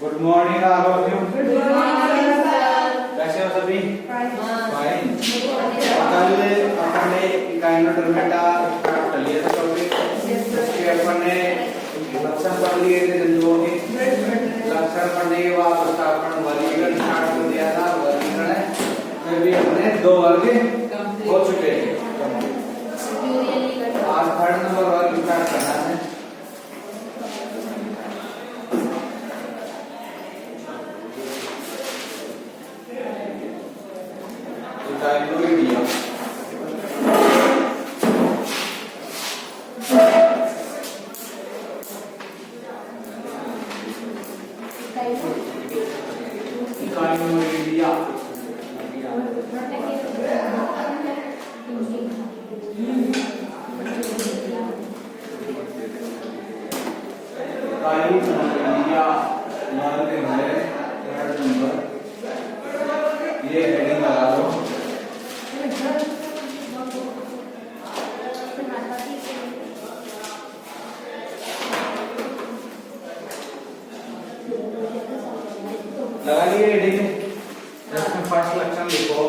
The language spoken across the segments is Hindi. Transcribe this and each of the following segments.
Good morning all of you. Good morning sir. कैसे हो सभी? फाइन। कल कल अपन ने इकाइनोडर्मेटा स्टार्ट कर लिया था टॉपिक। उसके अपन ने लक्षण पढ़ लिए थे जंतुओं के। लक्षण पढ़ने के बाद उसका अपन वर्गीकरण स्टार्ट कर दिया था। वर्गीकरण में भी अपने दो वर्ग हो चुके हैं। आज थर्ड नंबर वर्ग स्टार्ट करना है। इकाइनोइडिया। इकाइनोइडिया इकाइनोइडिया वर्ग है थर्ड नंबर। ये हेडिंग लगा दो। लगा लिए हेडिंग। इसमें फर्स्ट लक्षण लिखो।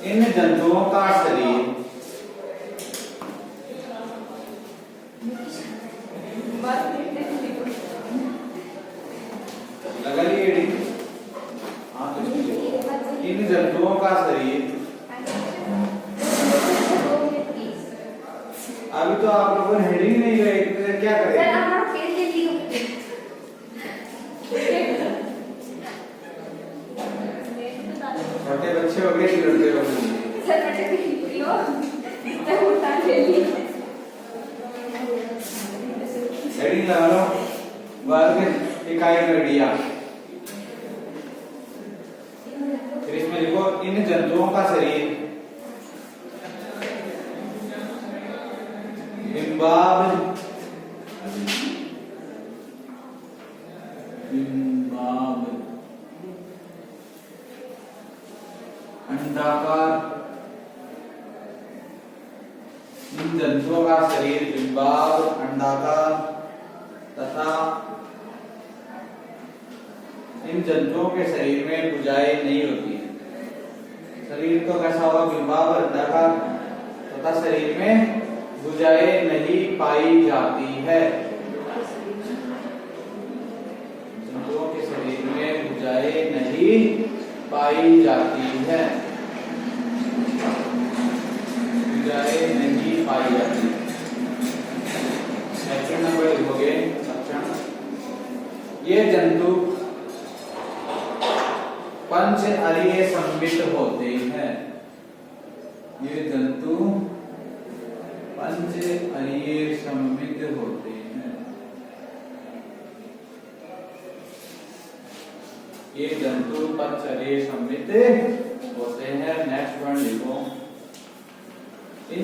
इन जंतुओं का शरीर लगा लिए हेडिंग। हाँ तो इन जंतुओं का शरीर। अभी तो आप लोगों ने हेडिंग नहीं लगाई तो क्या करें? छोटे बच्चे हो गए लड़के हो हेडिंग लगा लो। वर्ग इकाइनोइडिया। फिर इसमें लिखो इन जंतुओं का शरीर बिंबाब अंडाकार। इन जंतुओं का शरीर बिंबाब अंडाकार तथा इन जंतुओं के शरीर में भुजाएं नहीं होती है। शरीर तो कैसा होगा? बिंबाब अंडाकार तथा शरीर में भुजाएं नहीं पाई जाती है। जंतुओं के शरीर में भुजाएं नहीं पाई जाती है। भुजाएं नहीं पाई जाती। सेकंड नंबर लिखोगे लक्षण। ये जंतु पंच अरीय संमित होते हैं। ये जंतु पंच अरीय संमित होते हैं। ये जंतु पंच अरीय संमित होते हैं। नेक्स्ट वन लिखो। इन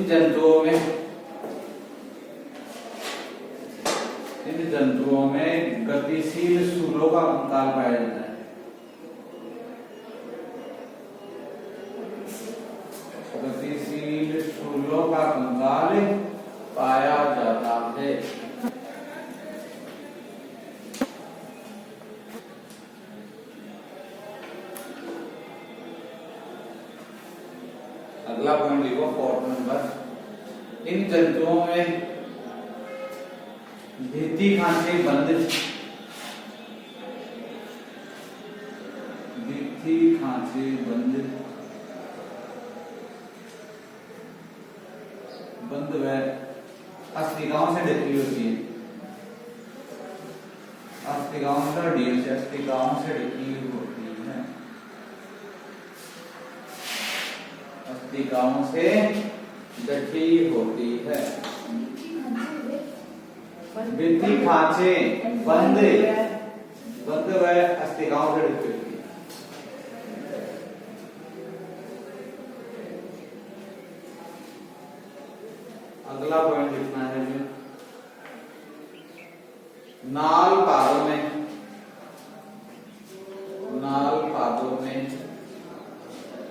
जंतुओं में गतिशील सूलों का कंकाल पाया जाता है। गतिशील सूलों का कंकाल पाया जाता है। अगला पॉइंट लिखो फोर्थ नंबर। इन जंतुओं में भित्ति खांचे बंद। भित्ति खांचे बंद व अस्थिकाओं से ढकी होती है। अस्थिकाओं से हड्डियों से अस्थिकाओं से ढकी होती है। अस्थिकाओं से ढकी होती है। भित्ति खांचे बंद व अस्थिकाओं से ढकी होती है। अगला पॉइंट लिखना है जो नाल पादों में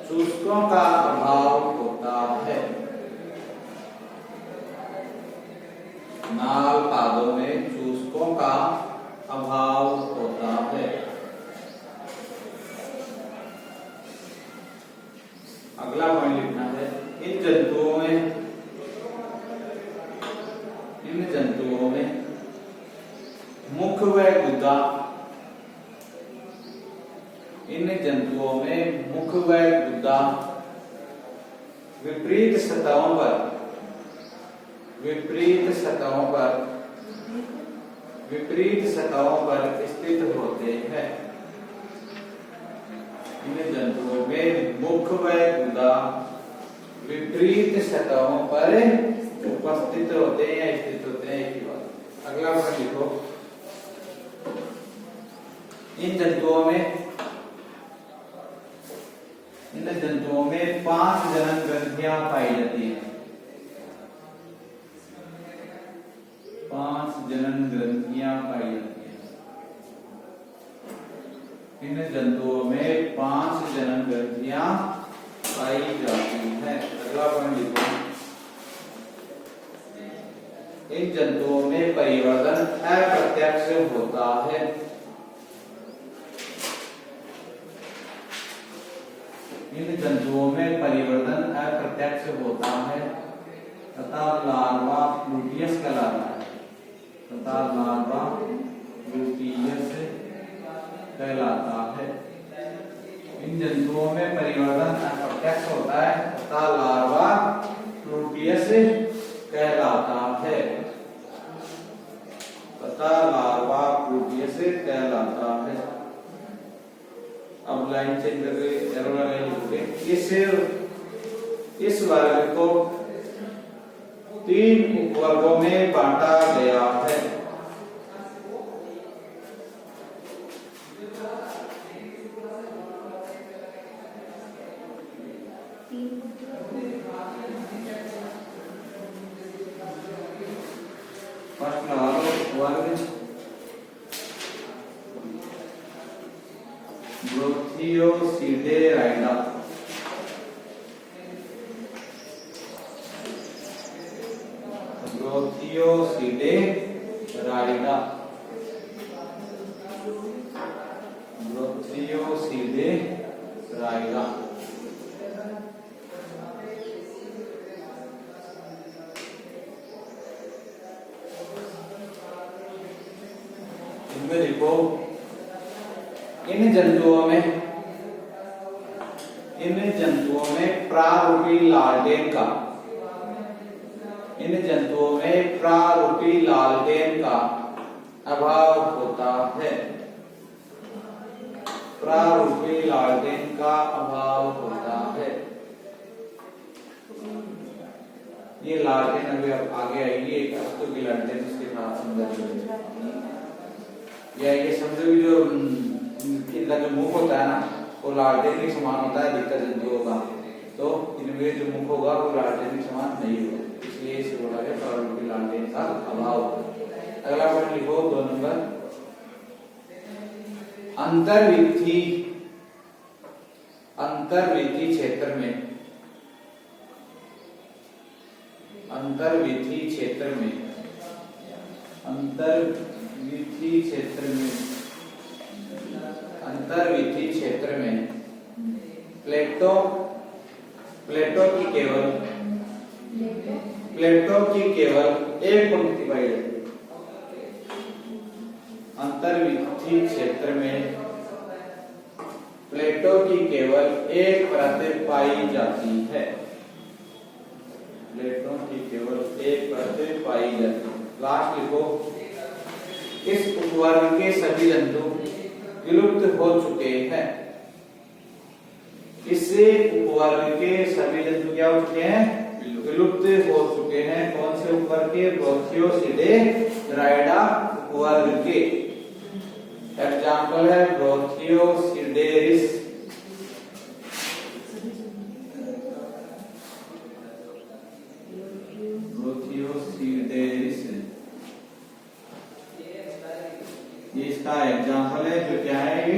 चूसकों का अभाव होता है। नाल पादों में चूसकों का अभाव होता मुख व गुदा, इन जंतुओं में मुख व गुदा विपरीत सतहों पर स्थित होते हैं। इन जंतुओं में मुख व गुदा विपरीत सतहों पर उपस्थित होते हैं या स्थित होते हैं, एक ही बात। अगला वर्ड लिखो। इन जंतुओं में 5 जनन ग्रंथियां पाई जाती हैं। 5 जनन ग्रंथियां पाई जाती हैं। इन जंतुओं में 5 जनन ग्रंथियां पाई जाती हैं। अगला पॉइंट लिखो। इन जंतुओं में परिवर्तन अप्रत्यक्ष होता है। इन जंतुओं में परिवर्तन अप्रत्यक्ष होता है तथा लार्वा प्लूटियस कहलाता है। इन जंतुओं में परिवर्तन अप्रत्यक्ष होता है तथा लार्वा प्लूटियस कहलाता है। अब लाइन चेंज करके एरो लाइन लिखोगे। इस वर्ग को 3 उपवर्गों में बांटा गया है। फर्स्ट वर्ग ब्रोथियोसिडेराइडा, इनमें देखो इन जंतुओं में प्रारूपी लालटेन का अभाव होता है। प्रारूपी लालटेन का अभाव होता है। ये लालटेन अभी अब आगे आएगी, एक वस्तु की लालटेन उसके साथ समझा या ये समझो जो इनका जो मुख होता है ना वो लालटेन के समान होता है अधिकतर जंतुओं का, तो इनमें जो मुख होगा वो लालटेन के समान नहीं होगा, इसलिए इसे बोला गया प्रारूपी लालटेन का अभाव। अगला पॉइंट लिखो 2 नंबर। अंतर्विथी क्षेत्र में प्लेटो की केवल एक पंक्ति पाई जाती है। अंतर्विथी क्षेत्र में प्लेटो की केवल एक परत पाई जाती है। लास्ट लिखो। इस उपवर्ग के सभी जंतु विलुप्त हो चुके हैं। इससे उपवर्ग के सभी जंतु क्या हो चुके हैं? विलुप्त हो चुके हैं। कौन से उपवर्ग के? ब्रोथियोसिडेराइडा उपवर्ग के। एग्जाम्पल है ब्रोथियोसिडेरिस, ये इसका एग्जाम्पल है जो क्या है, ये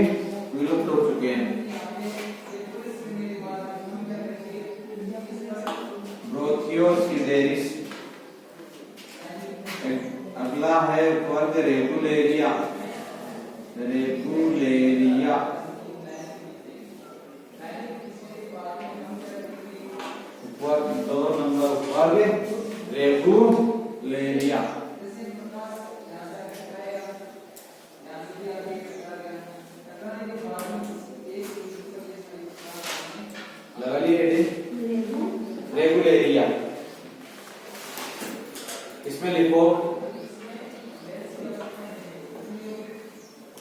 विलुप्त हो चुके हैं। ब्रोथियोसिडेरिस। अगला है वर्ग रेगुलेरिया। वर्ग 2 नंबर वर्ग रेगुलेरिया।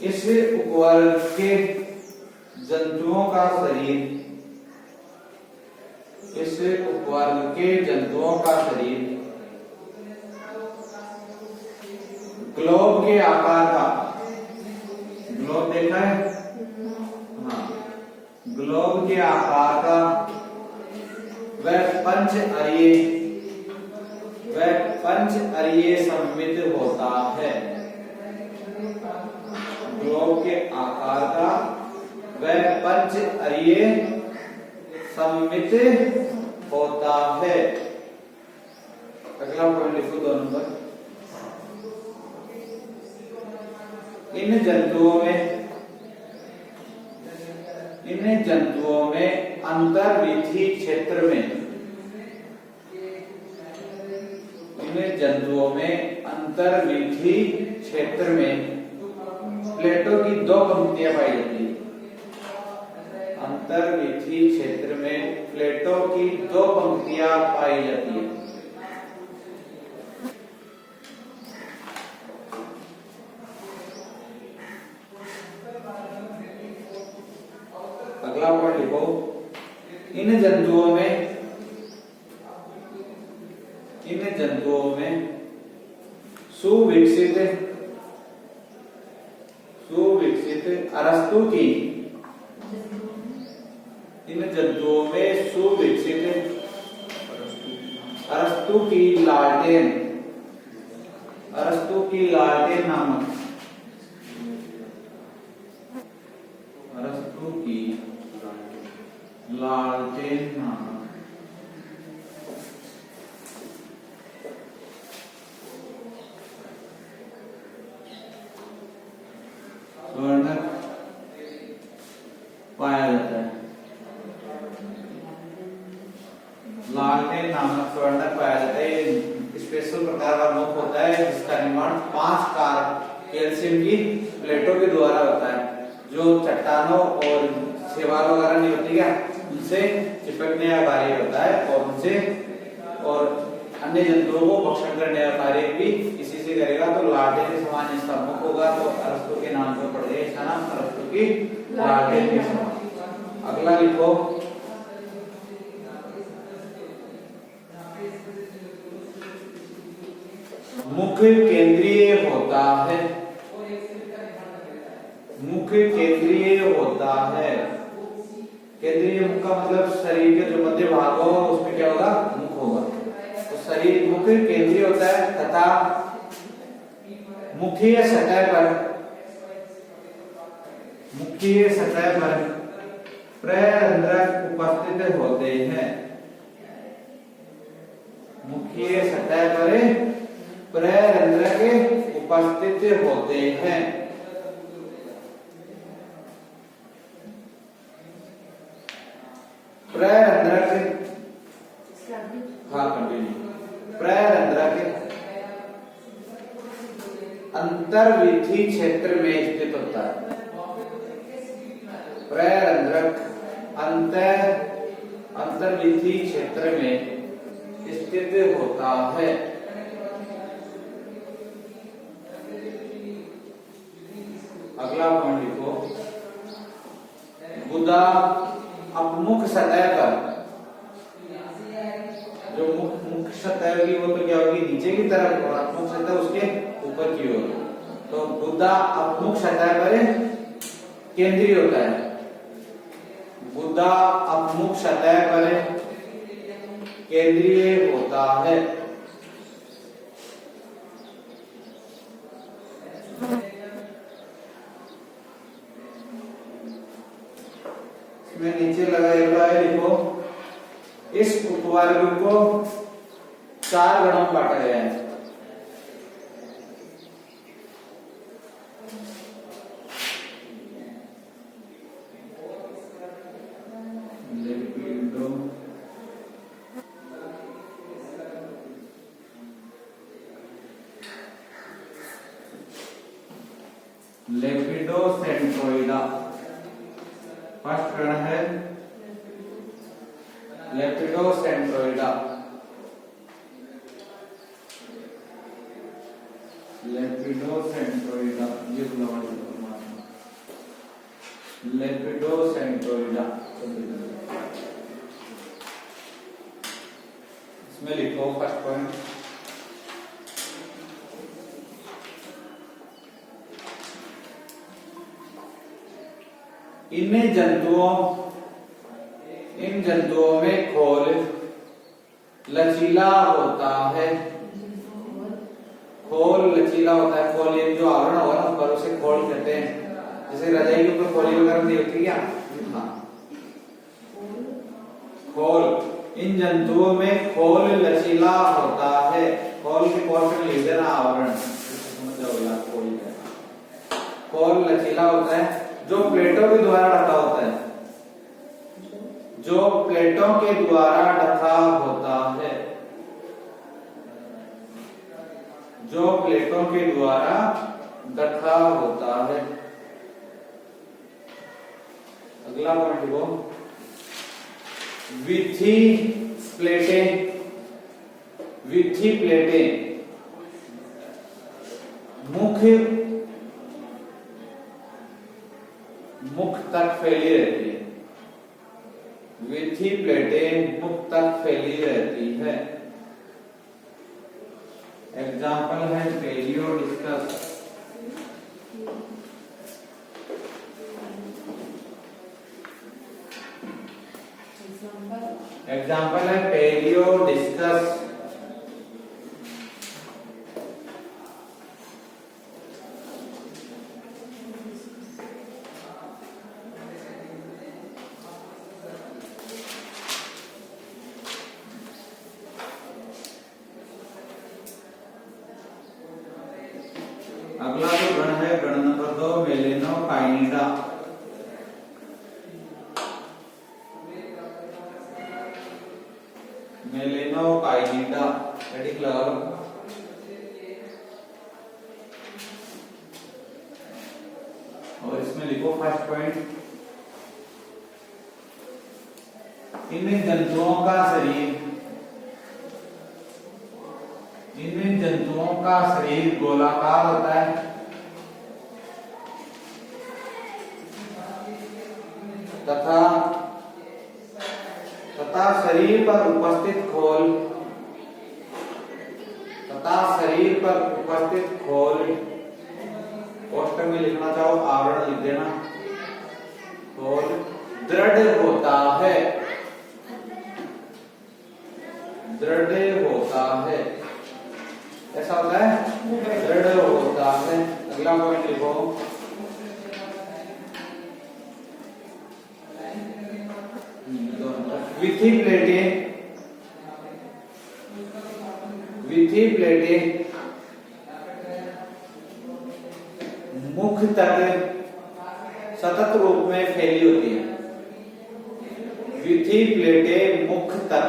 इस उपवर्ग के जंतुओं का शरीर, इस उपवर्ग के जंतुओं का शरीर ग्लोब के आकार का, ग्लोब देखा है, हाँ, ग्लोब के आकार का वह पंच अरीय सममित होता है। ग्लोब के आकार का वह पंच अरीय सममित होता है। अगला पॉइंट लिखो 2 नंबर। इन जंतुओं में अंतर्वीथी क्षेत्र में, इन जंतुओं में अंतर्वीथी क्षेत्र में प्लेटों की 2 पंक्तियां पाई जाती है। अंतर्वीथी क्षेत्र में प्लेटों की 2 पंक्तियां पाई जाती है। अगला पॉइंट लिखो। इन जंतुओं में सुविकसित अरस्तु की, इन जंतुओं में सुविकसित अरस्तु की लालटेन नामक, अरस्तु की लालटेन नामक स्वर्णक पाया जाता है। लालटेन नामक स्वर्णक पाया जाता है। स्पेशल प्रकार का मुख होता है जिसका निर्माण 5 कार कैल्शियम की प्लेटों के द्वारा होता है, जो चट्टानों और शैवाल वगैरह नहीं होती क्या, उनसे चिपकने का कार्य होता है और उनसे और अन्य जंतुओं को भक्षण करने का कार्य भी इसी से करेगा। तो लालटेन के समान इसका मुख होगा, तो अरस्तु के नाम पर पड़ गया इसका नाम, अरस्तु की लालटेन के समान। अगला लिखो। मुख केंद्रीय होता है, मुख केंद्रीय होता है। केंद्रीय मुख का मतलब शरीर के जो मध्य भाग होगा उसमें क्या होगा, मुख होगा। तो शरीर मुख केंद्रीय होता है तथा मुखीय सतह पर प्ररंध्रक उपस्थित होते हैं। मुखीय सतह पर प्ररंध्रक उपस्थित होते हैं। प्ररंध्रक, हाँ कंटिन्यू। प्ररंध्रक अंतर्वीथी क्षेत्र में स्थित होता है। प्ररंध्रक अंतर्वीथी क्षेत्र में स्थित होता है। अगला पॉइंट लिखो। गुदा अपमुख सतह पर, जो मुख्य सतह होगी वो तो क्या होगी, नीचे की तरफ, और अपमुख सतह उसके ऊपर की ओर। तो गुदा अपमुख सतह पर केंद्रीय होता है। गुदा अपमुख सतह पर केंद्रीय होता है। इसमें नीचे लगाया है, लिखो। इस उपवर्ग को 4 गणों में बांटा गया है। लेपिडोसेंट्रोइडा फर्स्ट गण है लेपिडोसेंट्रोइडा। लेपिडोसेंट्रोइडा ये लेपिडोसेंट्रोइडा। इसमें लिखो फर्स्ट पॉइंट, इन जंतुओं में खोल लचीला होता है। खोल लचीला होता है। खोल ये जो आवरण होगा ना ऊपर उसे खोल कहते हैं। जैसे रजाई के ऊपर खोली वगैरह नहीं होती क्या? हाँ, खोल। इन जंतुओं में खोल लचीला होता है। खोल के पोर्शन लिख देना आवरण, समझ जाओगे आप। खोल लचीला होता है जो प्लेटों के द्वारा ढका होता है। जो प्लेटों के द्वारा ढका होता है। जो प्लेटों के द्वारा ढका होता है। अगला पॉइंट वो विथी प्लेटें। विथी प्लेटें मुख तक फैली रहती है। विथी प्लेटें मुख तक फैली रहती है। एग्जाम्पल है पेलियोडिस्कस। एग्जाम्पल है पेलियोडिस्कस। अगला जो गण है, गण नंबर 2 मेलेनोकाइनिडा। मेलेनोकाइनिडा हेडिंग लगा लो। और इसमें लिखो फर्स्ट पॉइंट, इन जंतुओं का शरीर गोलाकार होता है तथा शरीर पर उपस्थित खोल पोस्टर में लिखना चाहो आवरण लिख देना। खोल दृढ़ होता है। दृढ़ होता है, ऐसा होता है, दृढ़ होता है। अगला पॉइंट लिखो, विथी प्लेटें मुख तक सतत रूप में फैली होती है। विथी प्लेटें मुख तक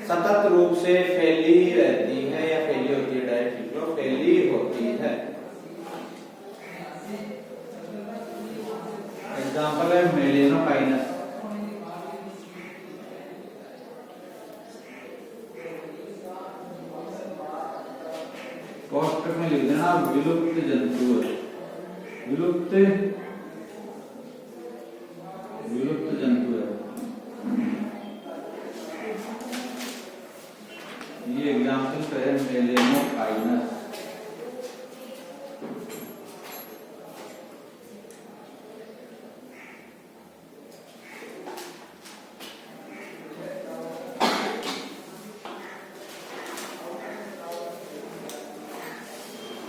सतत रूप से फैली रहती है या फैली होती है, डायरेक्ट लो, फैली होती है। एग्जाम्पल है मेलेनोकाइनस। पोस्टर में लिख देना विलुप्त जंतु है। विलुप्त जंतु है। ये एग्जाम्पल है मेलेनोकाइनस।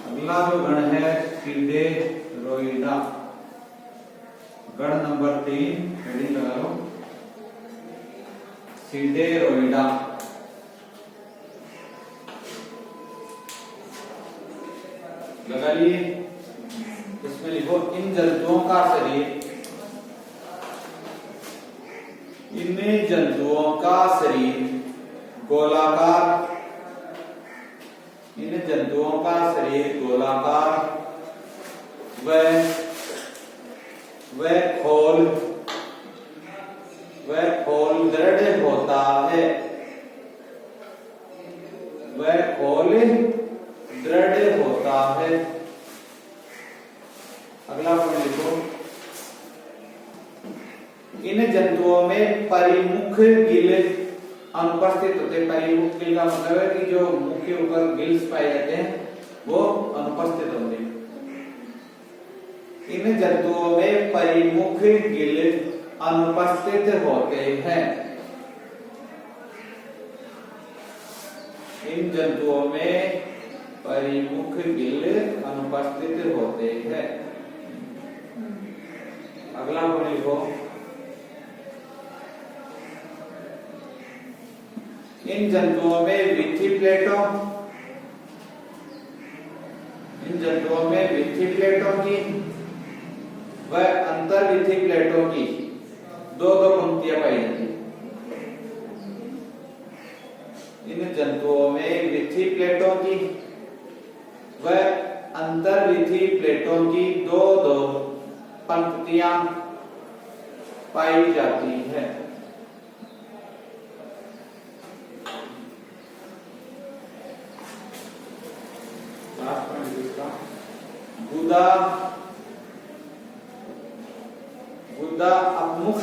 अगला जो गण है सिडेरोइडा। गण नंबर 3 हेडिंग लगा लो, सिडेरोइडा। लगा लिए। इसमें लिखो, इन जंतुओं का शरीर गोलाकार। इन जंतुओं का शरीर गोलाकार वह खोल दृढ़ होता है। वह खोल दृढ़ होता है। अगला पॉइंट लिखो, इन जंतुओं में परिमुख गिल अनुपस्थित होते हैं। परिमुख गिल का मतलब है कि जो मुख के ऊपर गिल्स पाए जाते हैं वो अनुपस्थित होते हैं। इन जंतुओं में परिमुख गिल अनुपस्थित होते हैं। इन जंतुओं में परिमुख गिल अनुपस्थित होते हैं। अगला पॉइंट लिखो। इन जंतुओं में विथी प्लेटों की व अंतर्विथी प्लेटों की दो पंक्तियां पाई जाती हैं। इन जंतुओं में विथी प्लेटों की व अंतर्विथी प्लेटों की दो पंक्तियां पाई जाती है। गुदा अपमुख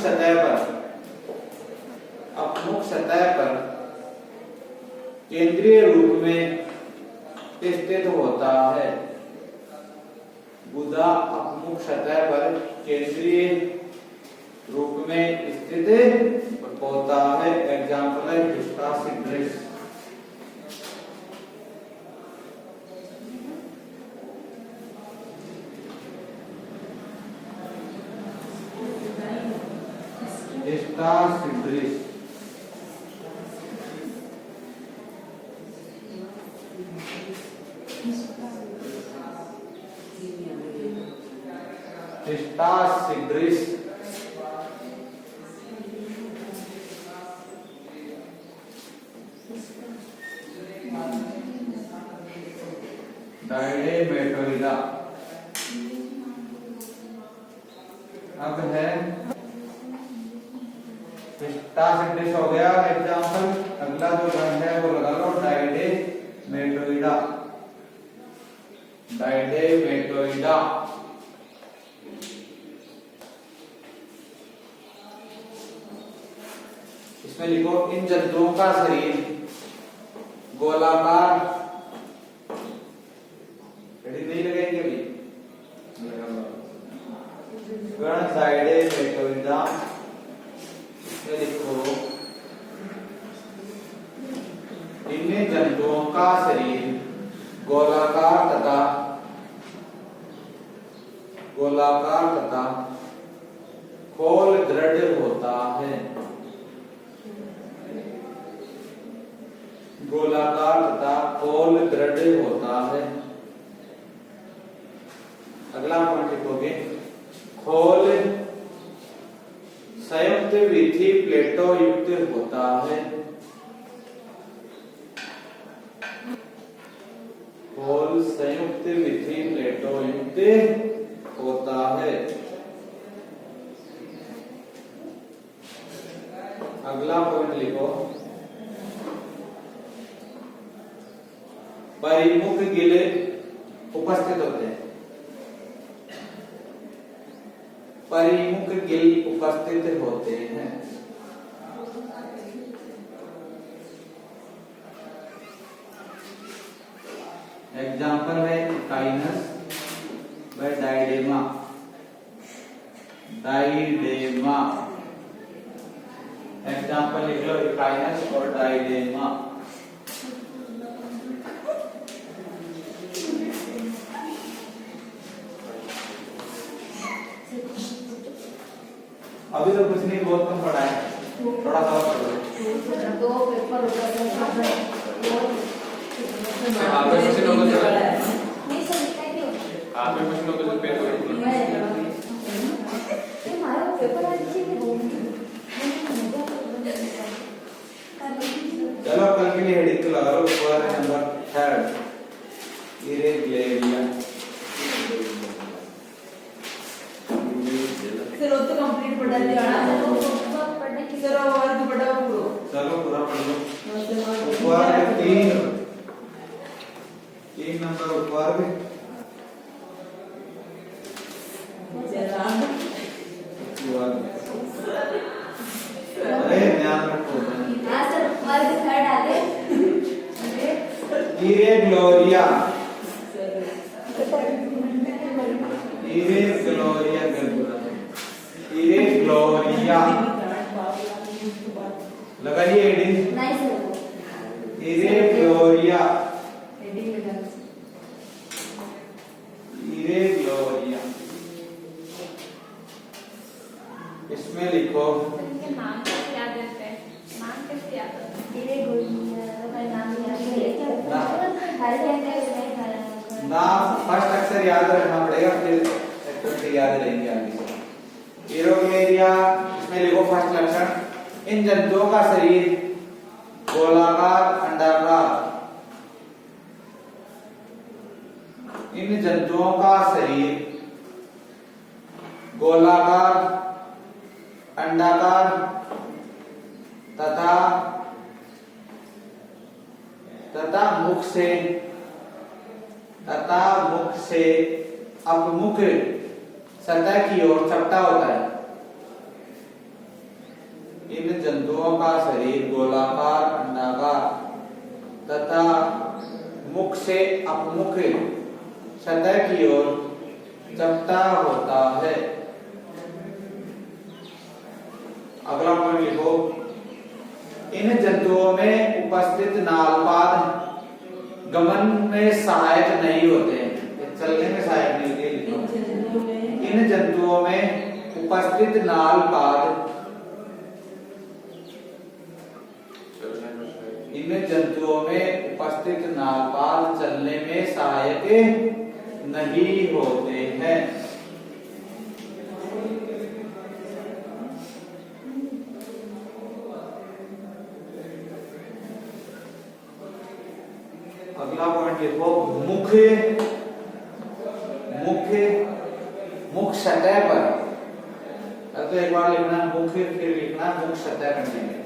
सतह पर केंद्रीय रूप में स्थित होता है। गुदा अपमुख सतह पर केंद्रीय रूप में स्थित होता है। एग्जाम्पल है हिस्टासिड्रिस। हिस्टासिड्रिस हिस्टासिड्रिस डायडेमेटोइडा। अब है हिस्टासिड्रिस हो गया एग्जाम्पल। अगला जो रंग है वो लगा लो डायडेमेटोइडा। डायडेमेटोइडा इसमें लिखो इन जंतुओं का शरीर गोलाकार। नहीं लगेंगे अभी गण डायडेमेटोइडा में लिखो इन जंतुओं का शरीर गोलाकार तथा खोल दृढ़ होता है। गोलाकार तथा खोल दृढ़ होता है। अगला पॉइंट लिखोगे खोल संयुक्त विथी प्लेटों युक्त होता है। खोल संयुक्त विथी प्लेटों युक्त होता है। अगला पॉइंट लिखो परिमुख गिल उपस्थित होते हैं। परिमुख गिल उपस्थित होते हैं। एग्जाम्पल है इकाइनस व डायडेमा। एग्जाम्पल लिख लो इकाइनस और डायडेमा। अभी तो कुछ नहीं, बहुत कम पढ़ा है, थोड़ा सा और पढ़ लो। दो पेपर चलो कल के लिए हेडिंग तो लगा लो। नंबर 3 इरेग्युलरिया। सर वो तो कंप्लीट पढ़ा दिया ना, पढ़ने की सर वर्ग पढ़ा पूरा। चलो पूरा पढ़ लो। उपवर्ग 3 नंबर उपवर्ग जरा उपवर्ग इरेग्लोरिया इरेग्लोरिया लगाइए हेडिंग नहीं सर इरेग्लोरिया हेडिंग लगा इरेग्लोरिया इसमें लिखो इनके नाम कैसे याद रहते हैं? नाम कैसे याद रहते हैं? इरे गोलियां का नाम याद है हर जगह नहीं खाया नाम फर्स्ट अक्षर याद रखना पड़ेगा फिर एक्टिविटी याद रहेंगी आगे से। इरेग्लोरिया इसमें लिखो फर्स्ट लक्षण इन जंतुओं का शरीर गोलाकार अंडाकार इन जंतुओं का शरीर गोलाकार अंडाकार तथा मुख से अपमुख सतह की ओर चपटा होता है। इन जंतुओं का शरीर गोलाकार अंडाकार तथा मुख से अपमुख सतह की ओर चपटा होता है। अगला पॉइंट लिखो इन जंतुओं में उपस्थित नालपाद गमन में सहायक नहीं होते हैं, चलने में सहायक नहीं होते। लिखो इन जंतुओं में उपस्थित नालपाद चलने में सहायक नहीं होते हैं। अगला पॉइंट लिखो मुख सतह पर। तो एक बार लिखना मुख फिर लिखना मुख सतह करने में।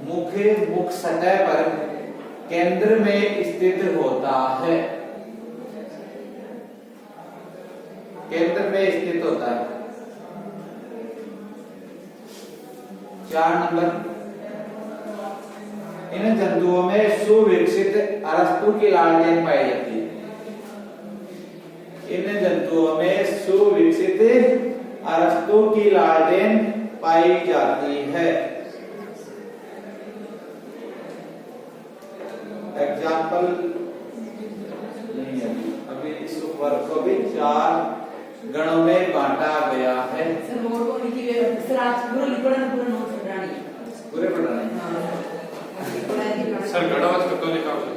मुख सतह पर केंद्र में स्थित होता है। केंद्र में स्थित होता है। 4 नंबर इन जंतुओं में सुविकसित अरस्तु की लालटेन पाई जाती है। इन जंतुओं में सुविकसित अरस्तु की लालटेन पाई जाती है। एग्जाम्पल नहीं है अभी इस वर्ग को भी 4 गणों में बांटा गया है। सर मोर को लिखी गई सर आज पूरा लिखना पूरा नोट पढ़ानी पूरे पढ़ना है। सर गणवत को लिखा हुआ है।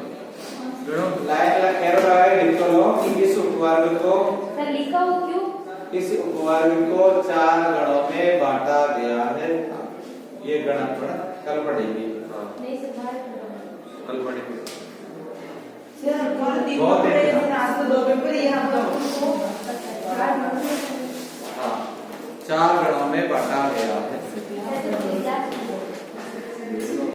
गणों लाइन एरो लगाए लिख लो कि इस उपवर्ग को सर लिखा हो क्यों? इस उपवर्ग को 4 गणों में बांटा गया है। ये गणन कल पढ़ेंगे। नहीं सर बाहर कल पढ़ेंगे। सर कल 3 बहुत पेपर है है। सर आज तो 2 पेपर ही हम तो हाँ 4 गणों में बांटा गया है। सर